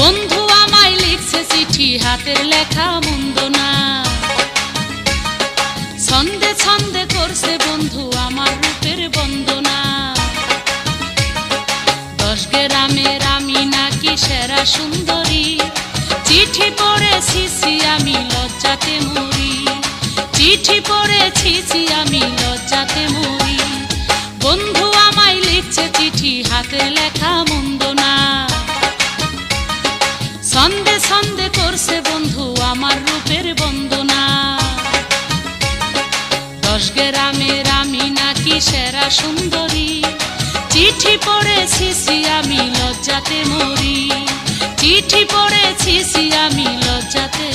বন্ধু আমায় লিখছে চিঠি, হাতের লেখা মন্দ না। ছন্দে ছন্দে করছে বন্ধু আমার রূপের বন্দনা। 10 গ্রামের আমি নাকি সেরা সুন্দরী, চিঠি পড়েছি আমি লজ্জাতে মরি। চিঠি পড়েছি আমি লজ্জাতে মরি। বন্ধু আমায় লিখছে চিঠি, হাতের লেখা মন্দ না। ছন্দে ছন্দে করছে বন্ধু আমার রূপের বন্দনা। 10 গ্রামের আমি নাকি সেরা সুন্দরী, চিঠি পড়েছি আমি লজ্জাতে মরি। চিঠি পড়েছি আমি লজ্জাতে